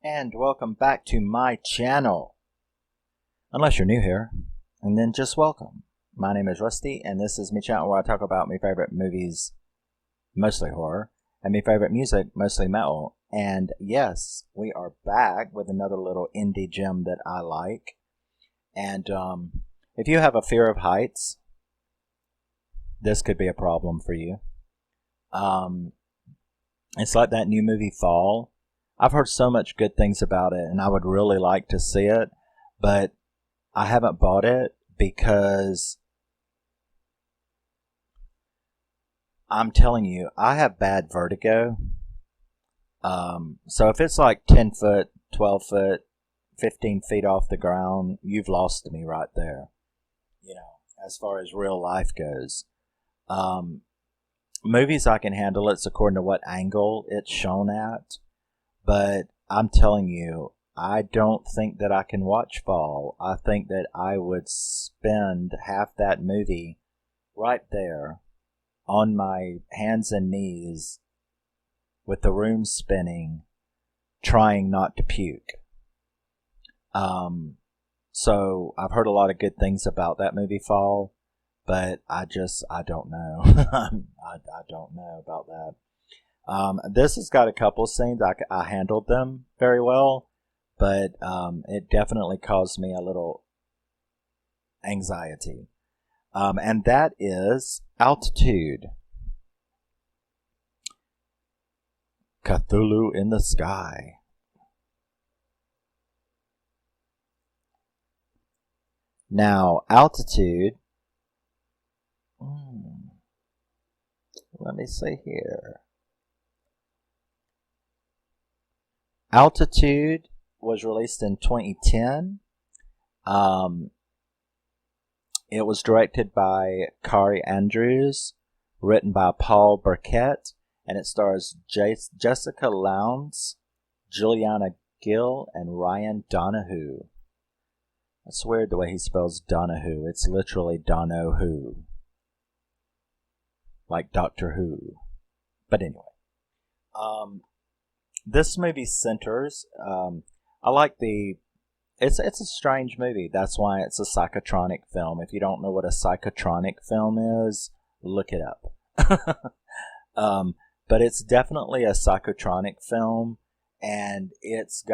And welcome back to my channel. Unless you're new here, and then just welcome. My name is Rusty, and this is my channel where I talk about my favorite movies, mostly horror, and my favorite music, mostly metal. And yes, we are back with another little indie gem that I like. And if you have a fear of heights, this could be a problem for you. It's like that new movie Fall. I've heard so much good things about it, and I would really like to see it, but I haven't bought it because I'm telling you, I have bad vertigo. So if it's like 10 foot, 12 foot, 15 feet off the ground, you've lost me right there, as far as real life goes. Movies I can handle, it's according to what angle it's shown at. But I'm telling you, I don't think that I can watch Fall. I think that I would spend half that movie right there on my hands and knees with the room spinning, trying not to puke. So I've heard a lot of good things about that movie Fall, but I don't know. I don't know about that. This has got a couple scenes. I handled them very well, but it definitely caused me a little anxiety. And that is Altitude. Cthulhu in the Sky. Now, Altitude. Let me see here. Altitude was released in 2010. It was directed by Kaare, written by Paul Birkett, and it stars Jessica Lowndes, Julianna Guill, and Ryan Donowho. That's weird the way he spells Donowho. It's literally Donowho. Like Doctor Who. But anyway. This movie centers. I like it's a strange movie. That's why it's a psychotronic film. If you don't know what a psychotronic film is, look it up. But it's definitely a psychotronic film, and it's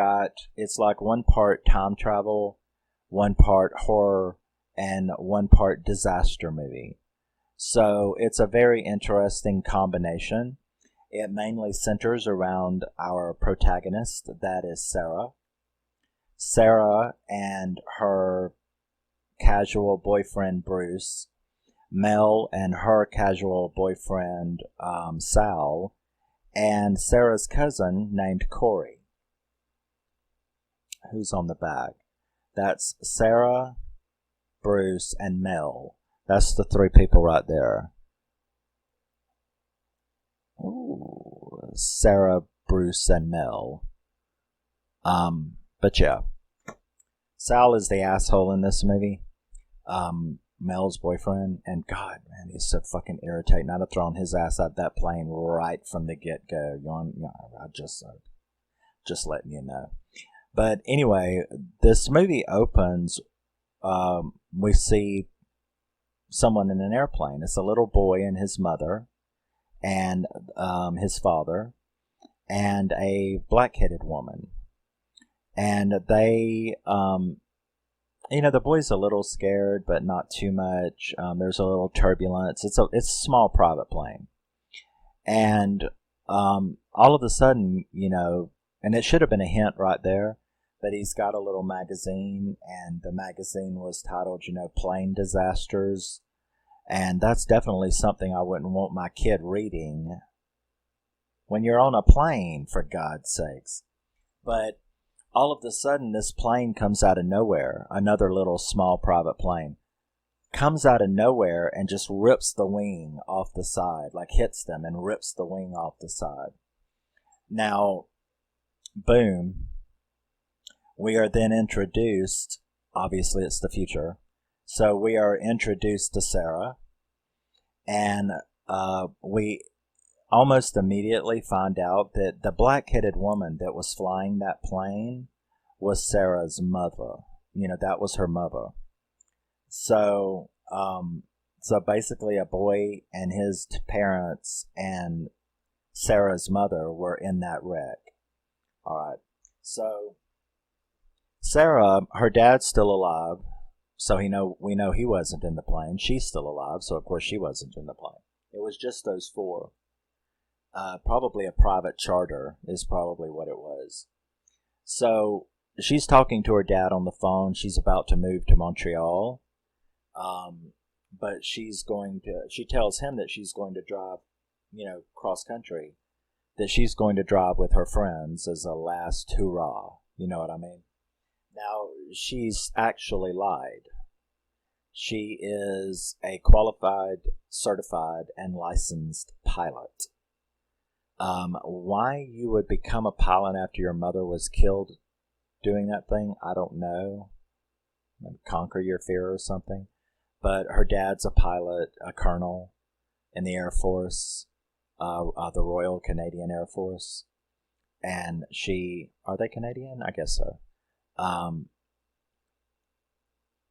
like one part time travel, one part horror, and one part disaster movie. So it's a very interesting combination. It mainly centers around our protagonist, that is Sarah. Sarah and her casual boyfriend, Bruce. Mel and her casual boyfriend, Sal. And Sarah's cousin named Corey. Who's on the back? That's Sarah, Bruce, and Mel. That's the three people right there. Ooh, Sarah, Bruce, and Mel. But yeah. Sal is the asshole in this movie. Mel's boyfriend. And God, man, he's so fucking irritating. I'd have thrown his ass out that plane right from the get-go. I just letting you know. But anyway, this movie opens. We see someone in an airplane. It's a little boy and his mother, and his father, and a black-headed woman. And they, the boy's a little scared, but not too much. There's a little turbulence. It's a small private plane. And all of a sudden, and it should have been a hint right there, but he's got a little magazine, and the magazine was titled, Plane Disasters. And that's definitely something I wouldn't want my kid reading when you're on a plane, for God's sakes. But all of a sudden, this plane comes out of nowhere. Another little small private plane comes out of nowhere and just rips the wing off the side, like hits them and rips the wing off the side. Now, boom, we are then introduced, obviously it's the future, so we are introduced to Sarah, and we almost immediately find out that the black-headed woman that was flying that plane was Sarah's mother. That was her mother. So, so basically a boy and his parents and Sarah's mother were in that wreck. All right. So Sarah, her dad's still alive. So we know he wasn't in the plane. She's still alive, so of course she wasn't in the plane. It was just those four. Probably a private charter is probably what it was. So she's talking to her dad on the phone. She's about to move to Montreal. But she tells him that she's going to drive, cross country. That she's going to drive with her friends as a last hurrah. You know what I mean? Now, she's actually lied. She is a qualified, certified, and licensed pilot. Why you would become a pilot after your mother was killed doing that thing, I don't know. Conquer your fear or something. But her dad's a pilot, a colonel in the Air Force, the Royal Canadian Air Force. And are they Canadian? I guess so.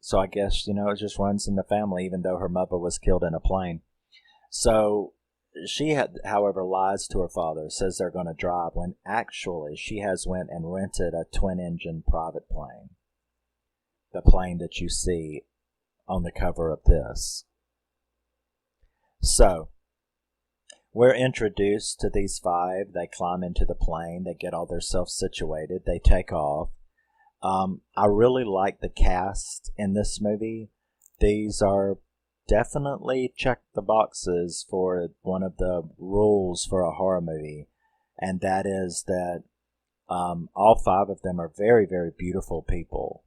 So I guess, it just runs in the family, even though her mother was killed in a plane. So she however, lies to her father, says they're going to drive, when actually she has went and rented a twin-engine private plane. The plane that you see on the cover of this. So, we're introduced to these five. They climb into the plane. They get all their self situated. They take off. I really like the cast in this movie. These are definitely check the boxes for one of the rules for a horror movie. And that is that all five of them are very, very beautiful people.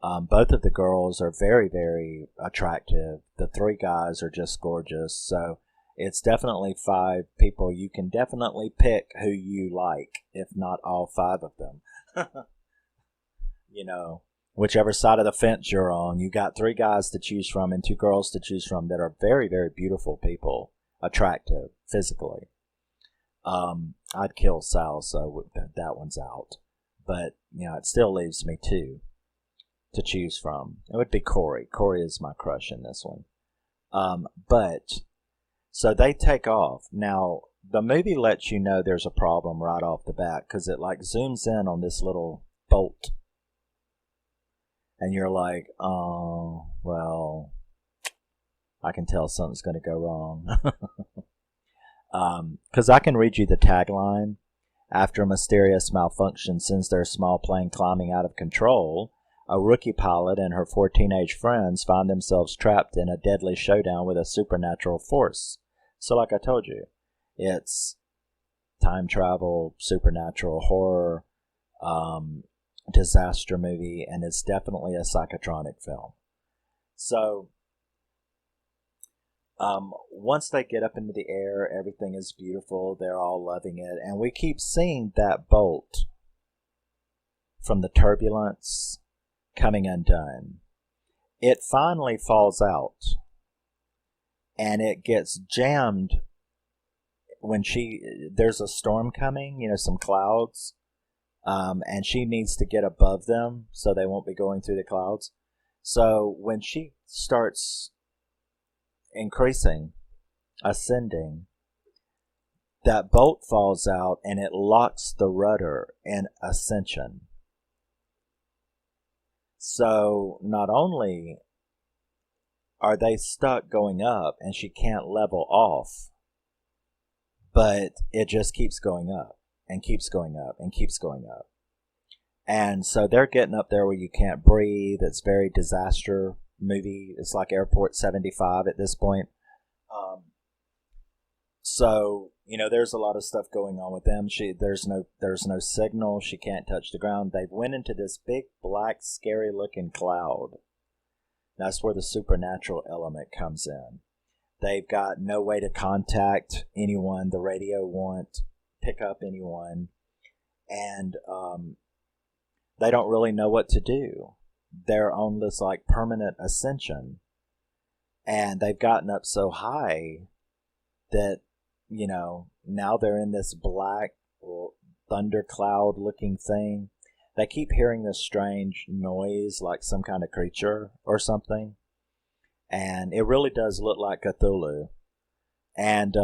Both of the girls are very, very attractive. The three guys are just gorgeous. So it's definitely five people. You can definitely pick who you like, if not all five of them. Whichever side of the fence you're on, you got three guys to choose from and two girls to choose from that are very, very beautiful people, attractive physically. I'd kill Sal, so that one's out. But, it still leaves me two to choose from. It would be Corey. Corey is my crush in this one. So they take off. Now, the movie lets you know there's a problem right off the bat because it zooms in on this little bolt. And you're like, oh, well, I can tell something's going to go wrong. Because I can read you the tagline. After a mysterious malfunction sends their small plane climbing out of control, a rookie pilot and her 4 teenage friends find themselves trapped in a deadly showdown with a supernatural force. So like I told you, it's time travel, supernatural horror, disaster movie, and it's definitely a psychotronic film. So once they get up into the air, everything is beautiful. They're all loving it. And we keep seeing that bolt from the turbulence coming undone. It finally falls out. And it gets jammed when there's a storm coming, some clouds. And she needs to get above them so they won't be going through the clouds. So when she starts increasing, ascending, that bolt falls out and it locks the rudder in ascension. So not only are they stuck going up and she can't level off, but it just keeps going up and keeps going up and keeps going up. And so they're getting up there where you can't breathe. It's very disaster movie. It's like Airport 75 at this point. So, there's a lot of stuff going on with them. There's no signal. She can't touch the ground. They went into this big, black, scary-looking cloud. That's where the supernatural element comes in. They've got no way to contact anyone. The radio won't pick up anyone. And they don't really know what to do. They're on this, permanent ascension. And they've gotten up so high that now they're in this black thundercloud looking thing. They keep hearing this strange noise like some kind of creature or something. And it really does look like Cthulhu. And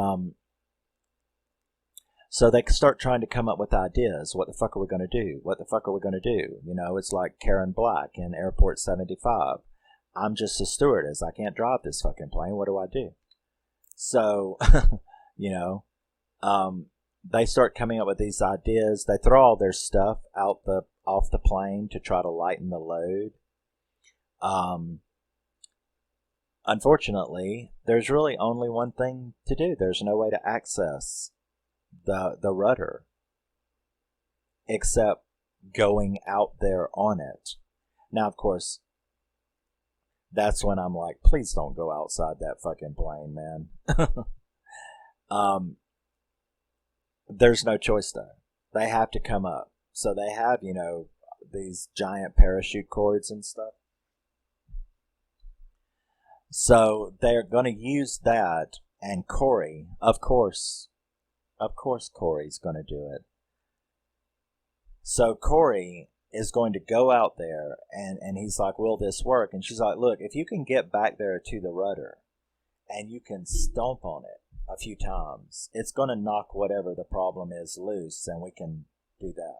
so they start trying to come up with ideas. What the fuck are we going to do? What the fuck are we going to do? It's like Karen Black in Airport 75. I'm just a stewardess. I can't drive this fucking plane. What do I do? So, they start coming up with these ideas. They throw all their stuff off the plane to try to lighten the load. Unfortunately, there's really only one thing to do. There's no way to access the rudder except going out there on it. Now, of course, that's when I'm like, please don't go outside that fucking plane, man. There's no choice though. They have to come up. So they have, these giant parachute cords and stuff. So they're going to use that, and Corey, of course Corey's going to do it. So Corey is going to go out there, and he's like, will this work? And she's like, look, if you can get back there to the rudder, and you can stomp on it a few times, it's going to knock whatever the problem is loose, and we can do that.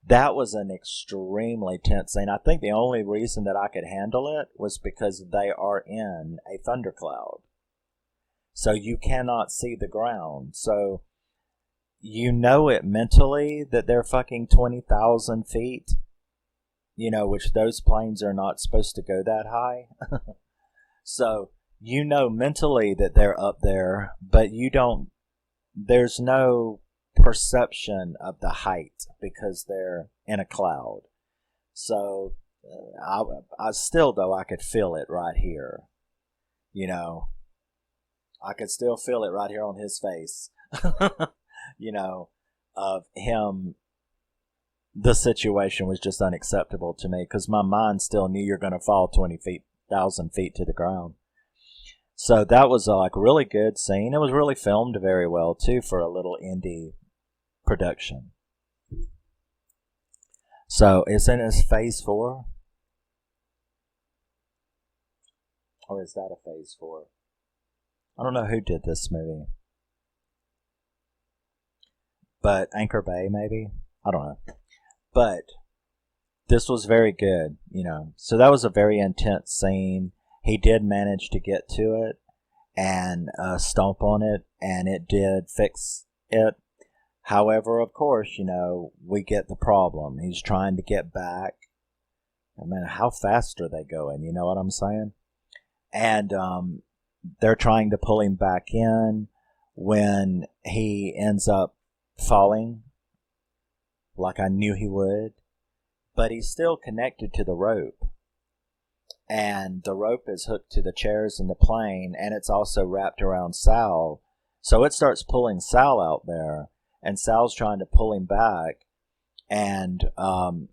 That was an extremely tense scene. I think the only reason that I could handle it was because they are in a thundercloud. So you cannot see the ground. So it mentally that they're fucking 20,000 feet, which those planes are not supposed to go that high. So mentally that they're up there, but there's no perception of the height because they're in a cloud. So I still, though, I could feel it right here. I could still feel it right here on his face. Of him. The situation was just unacceptable to me because my mind still knew you're going to fall 20,000 feet to the ground. So that was a really good scene. It was really filmed very well too for a little indie production. So it's in his phase 4, or is that a phase 4? I don't know who did this movie, but Anchor Bay maybe, I don't know. But this was very good, So that was a very intense scene. He did manage to get to it and stomp on it, and it did fix it. However, of course, we get the problem. He's trying to get back. I mean, how fast are they going? You know what I'm saying? And they're trying to pull him back in when he ends up falling, like I knew he would. But he's still connected to the rope. And the rope is hooked to the chairs in the plane, and it's also wrapped around Sal. So it starts pulling Sal out there, and Sal's trying to pull him back. And all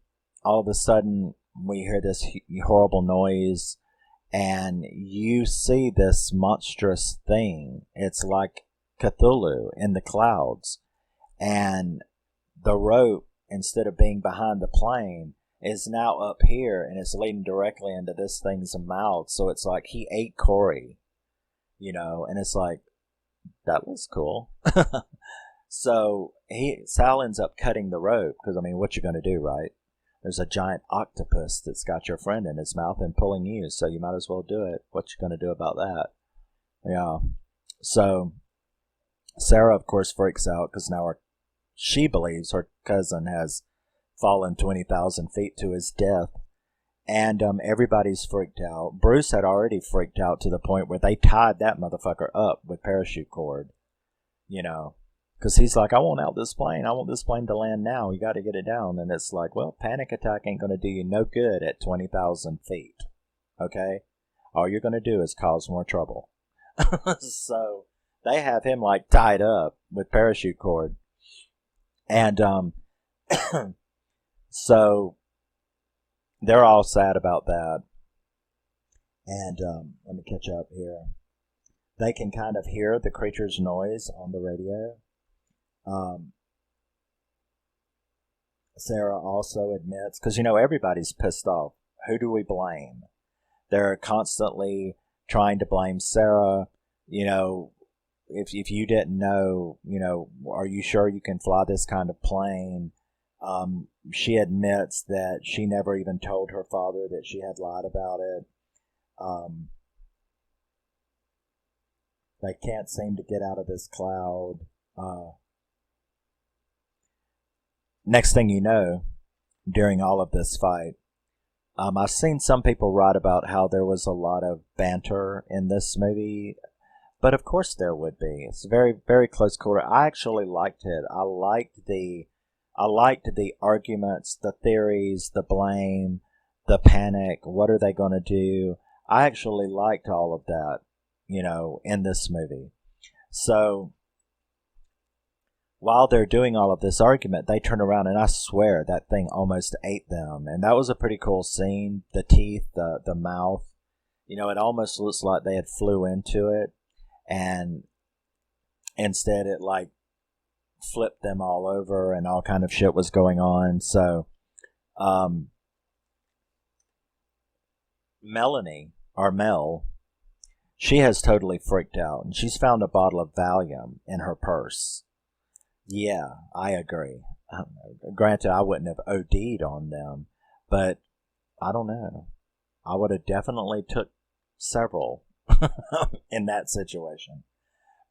of a sudden, we hear this horrible noise, and you see this monstrous thing. It's like Cthulhu in the clouds. And the rope, instead of being behind the plane, is now up here, and it's leading directly into this thing's mouth. So it's like he ate Corey, and it's like, that was cool. So Sal ends up cutting the rope, because, what you going to do, right? There's a giant octopus that's got your friend in his mouth and pulling you, so you might as well do it. What you going to do about that? Yeah. So Sarah, of course, freaks out, because now she believes her cousin has fallen 20,000 feet to his death. And everybody's freaked out. Bruce had already freaked out to the point where they tied that motherfucker up with parachute cord. Because he's like, I want out this plane. I want this plane to land now. You got to get it down. And it's like, well, panic attack ain't going to do you no good at 20,000 feet. Okay? All you're going to do is cause more trouble. So they have him tied up with parachute cord. And so they're all sad about that. And let me catch up here. they can kind of hear the creature's noise on the radio. Sarah also admits, because everybody's pissed off. Who do we blame? They're constantly trying to blame Sarah. If you didn't know, are you sure you can fly this kind of plane? She admits that she never even told her father that she had lied about it. They can't seem to get out of this cloud. Next thing you know, during all of this fight, I've seen some people write about how there was a lot of banter in this movie, but of course there would be. It's very, very close quarter. I actually liked it. I liked the arguments, the theories, the blame, the panic. What are they going to do? I actually liked all of that, in this movie. So while they're doing all of this argument, they turn around and I swear that thing almost ate them. And that was a pretty cool scene. The teeth, the mouth, it almost looks like they had flew into it. And instead it flipped them all over and all kind of shit was going on. So, Melanie, or Mel, she has totally freaked out and she's found a bottle of Valium in her purse. Yeah, I agree. Granted, I wouldn't have OD'd on them, but I don't know. I would have definitely took several in that situation.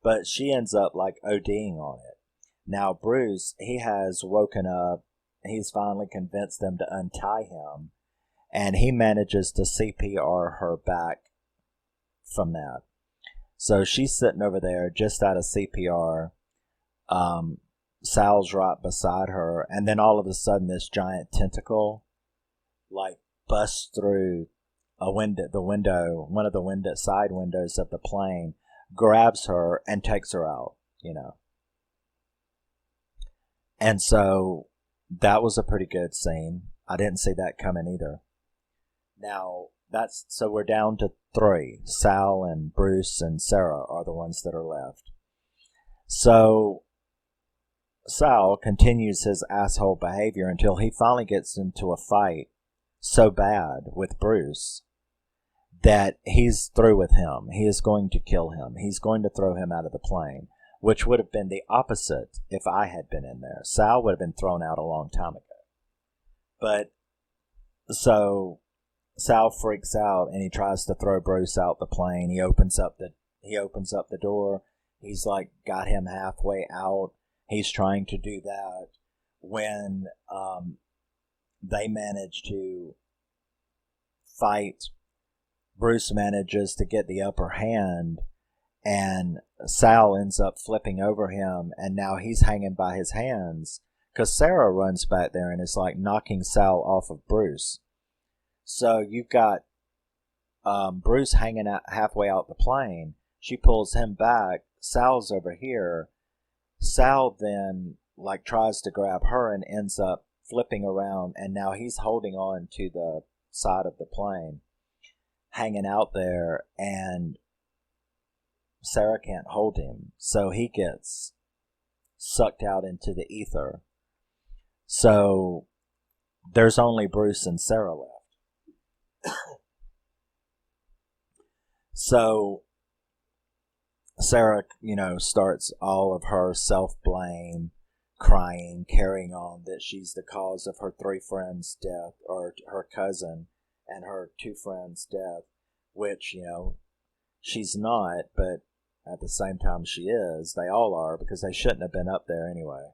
But she ends up ODing on it. Now, Bruce, he has woken up. He's finally convinced them to untie him. And he manages to CPR her back from that. So she's sitting over there just out of CPR. Sal's right beside her, and then all of a sudden this giant tentacle busts through one of the side windows of the plane, grabs her and takes her out, And so that was a pretty good scene. I didn't see that coming either. Now so we're down to 3. Sal and Bruce and Sarah are the ones that are left. So Sal continues his asshole behavior until he finally gets into a fight so bad with Bruce that he's through with him. He is going to kill him. He's going to throw him out of the plane, which would have been the opposite if I had been in there. Sal would have been thrown out a long time ago. But so Sal freaks out and he tries to throw Bruce out the plane. He opens up the door. He's got him halfway out. He's trying to do that when they manage to fight. Bruce manages to get the upper hand, and Sal ends up flipping over him, and now he's hanging by his hands because Sarah runs back there and is knocking Sal off of Bruce. So you've got Bruce hanging out halfway out the plane. She pulls him back. Sal's over here. Sal then tries to grab her and ends up flipping around, and now he's holding on to the side of the plane, hanging out there, and Sarah can't hold him, so he gets sucked out into the ether. So there's only Bruce and Sarah left. So Sarah, starts all of her self-blame, crying, carrying on that she's the cause of her 3 friends' death, or her cousin and her 2 friends' death, which, she's not, but at the same time she is. They all are, because they shouldn't have been up there anyway.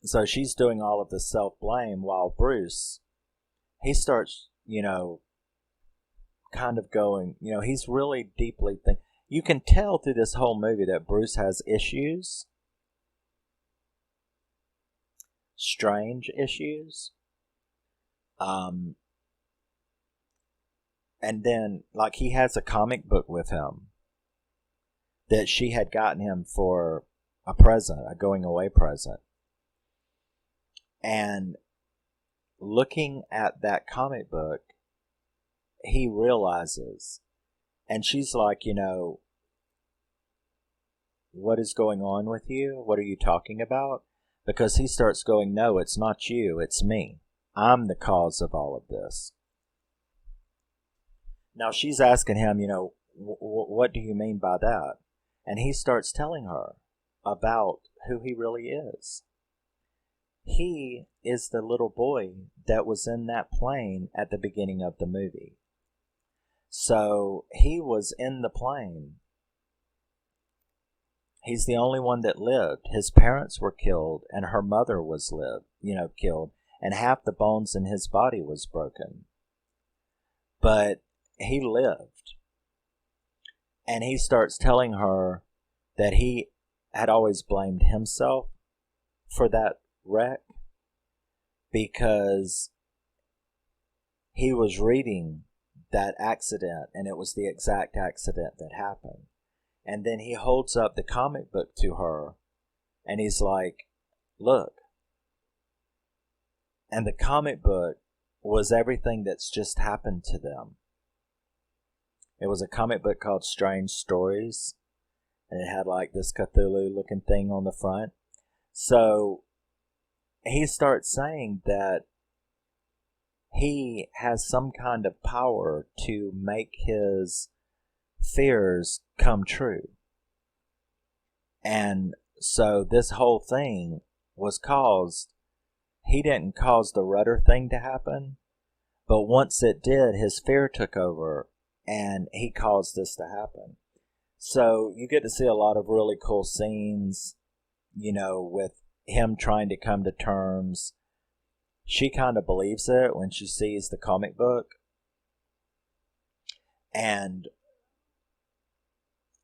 So she's doing all of the self-blame while Bruce, he starts, kind of going, he's really deeply thinking. You can tell through this whole movie that Bruce has issues. Strange issues. And then, he has a comic book with him that she had gotten him for a present, a going away present. And looking at that comic book, he realizes And she's like, what is going on with you? What are you talking about? Because he starts going, no, it's not you, it's me. I'm the cause of all of this. Now she's asking him, what do you mean by that? And he starts telling her about who he really is. He is the little boy that was in that plane at the beginning of the movie. So he was in the plane. He's the only one that lived. His parents were killed, and her mother was killed, and half the bones in his body was broken. But he lived. And he starts telling her that he had always blamed himself for that wreck because he was reading that accident, and it was the exact accident that happened. And then he holds up the comic book to her, and he's like, look. And the comic book was everything that's just happened to them. It was a comic book called Strange Stories, and it had like this Cthulhu looking thing on the front. So he starts saying that he has some kind of power to make his fears come true. And so this whole thing was caused, he didn't cause the rudder thing to happen, but once it did, his fear took over and he caused this to happen. So you get to see a lot of really cool scenes, with him trying to come to terms. She kind of believes it when she sees the comic book. And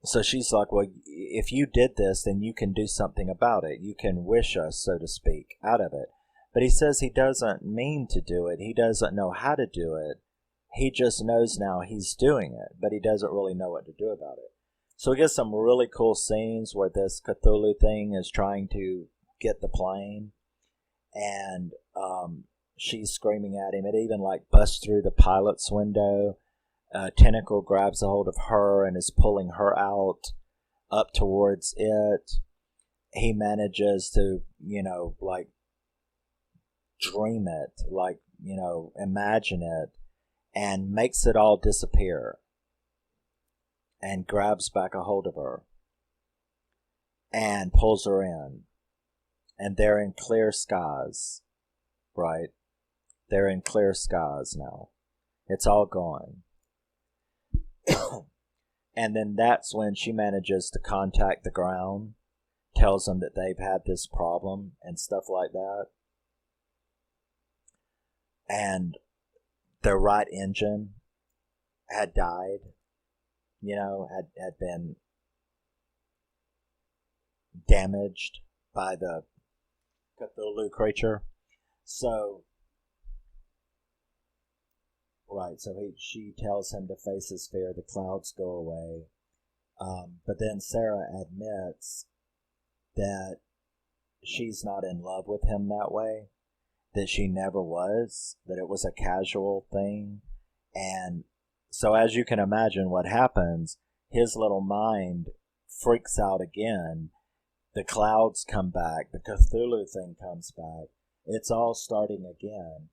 so she's like, well, if you did this, then you can do something about it. You can wish us, so to speak, out of it. But he says he doesn't mean to do it. He doesn't know how to do it. He just knows now he's doing it, but he doesn't really know what to do about it. So we get some really cool scenes where this Cthulhu thing is trying to get the plane, and she's screaming at him. It even busts through the pilot's window. Tentacle grabs a hold of her and is pulling her out up towards it. He manages to, dream it, imagine it, and makes it all disappear and grabs back a hold of her and pulls her in. And they're in clear skies, right? They're in clear skies now. It's all gone. And then that's when she manages to contact the ground, tells them that they've had this problem and stuff like that. And their right engine had died, had been damaged by the Cthulhu creature. So she tells him to face his fear, the clouds go away. But then Sarah admits that she's not in love with him that way, that she never was, that it was a casual thing. And so as you can imagine what happens, his little mind freaks out again. The clouds come back, the Cthulhu thing comes back. It's all starting again.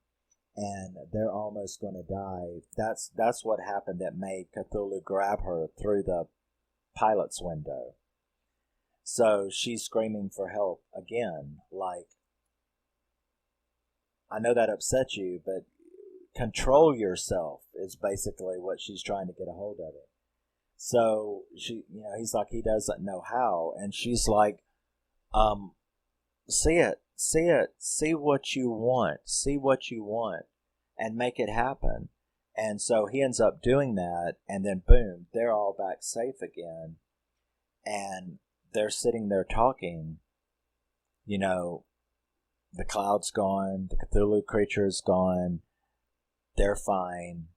And they're almost going to die. That's what happened that made Cthulhu grab her through the pilot's window. So she's screaming for help again, I know that upset you, but control yourself is basically what she's trying to get a hold of it. So he's like, he doesn't know how, and she's like, see what you want, and make it happen. And so he ends up doing that, and then boom, they're all back safe again, and they're sitting there talking. The cloud's gone, the Cthulhu creature is gone, they're fine,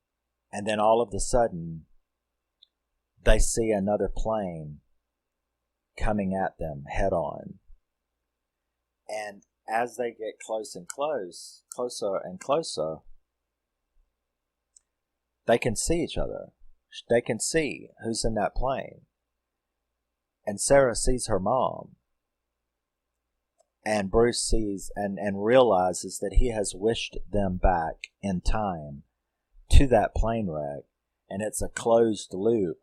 and then all of a sudden, they see another plane coming at them head on. And as they get closer and closer, they can see each other. they can see who's in that plane. And Sarah sees her mom. And Bruce sees and realizes that he has wished them back in time to that plane wreck. And it's a closed loop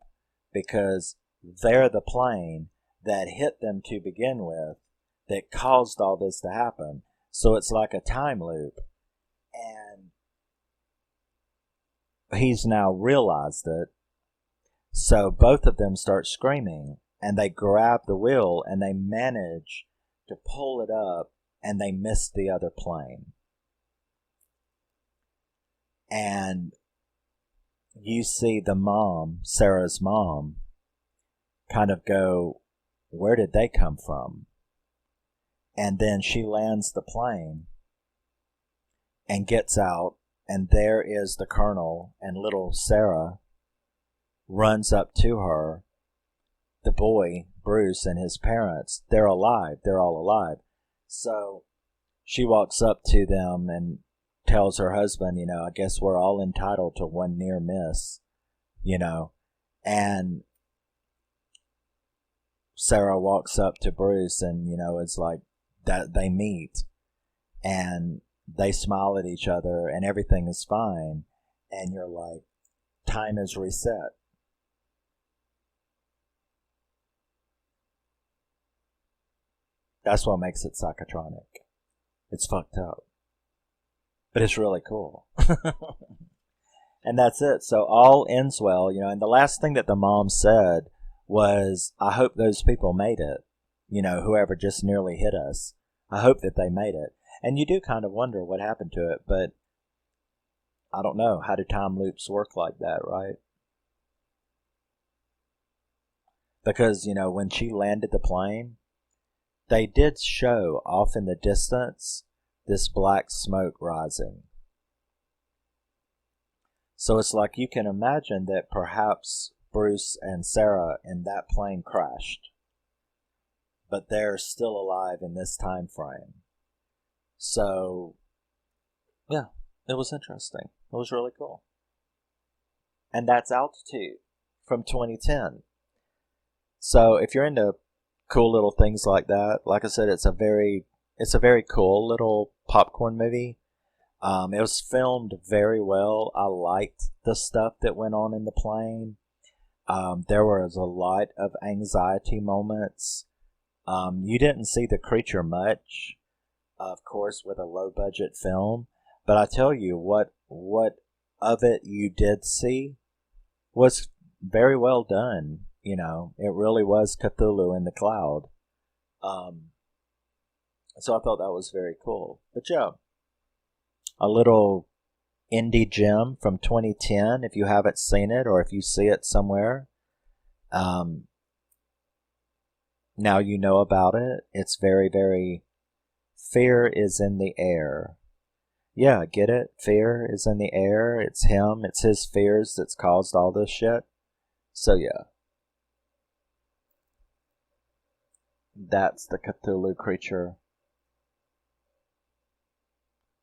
because they're the plane that hit them to begin with that caused all this to happen. So it's like a time loop. And he's now realized it. So both of them start screaming, and they grab the wheel, and they manage to pull it up, and they miss the other plane. And you see the mom, Sarah's mom, kind of go, where did they come from? And then she lands the plane and gets out, and there is the colonel, and little Sarah runs up to her. The boy, Bruce, and his parents, they're alive. They're all alive. So she walks up to them and tells her husband, I guess we're all entitled to one near miss, And Sarah walks up to Bruce and, it's like that they meet and they smile at each other and everything is fine. And you're like, time is reset. That's what makes it psychotronic. It's fucked up. But it's really cool. And that's it. So all ends well, and the last thing that the mom said was, I hope those people made it. Whoever just nearly hit us. I hope that they made it. And you do kind of wonder what happened to it, but I don't know. How do time loops work like that, right? Because, when she landed the plane, they did show off in the distance this black smoke rising. So it's like you can imagine that perhaps Bruce and Sarah in that plane crashed, but they're still alive in this time frame. So, yeah, it was interesting. It was really cool. And that's Altitude from 2010. So if you're into cool little things like that, like I said, it's a very cool little popcorn movie. It was filmed very well. I liked the stuff that went on in the plane. There was a lot of anxiety moments. You didn't see the creature much, of course, with a low-budget film. But I tell you, what of it you did see was very well done. It really was Cthulhu in the cloud. So I thought that was very cool. But yeah, a little indie gem from 2010, if you haven't seen it or if you see it somewhere. Now you know about it. It's very, very... Fear is in the air. Yeah, get it? Fear is in the air. It's him. It's his fears that's caused all this shit. So yeah. That's the Cthulhu creature.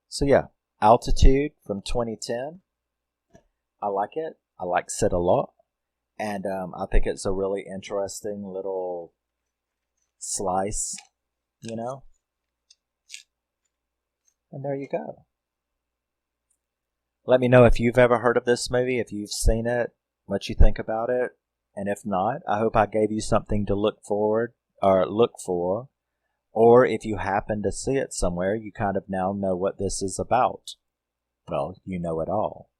So yeah, Altitude from 2010. I like it. I like it a lot. And I think it's a really interesting little slice, And there you go. Let me know if you've ever heard of this movie, if you've seen it, what you think about it. And if not, I hope I gave you something to look for. Or if you happen to see it somewhere, you kind of now know what this is about. Well, you know it all.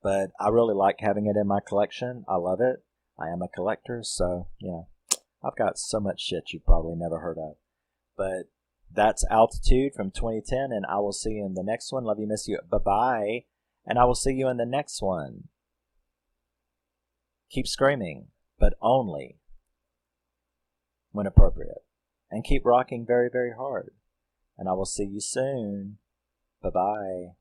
But I really like having it in my collection. I love it. I am a collector, so, I've got so much shit you've probably never heard of. But that's Altitude from 2010, and I will see you in the next one. Love you, miss you. Bye-bye. And I will see you in the next one. Keep screaming, but only when appropriate. And keep rocking very, very hard. And I will see you soon. Bye-bye.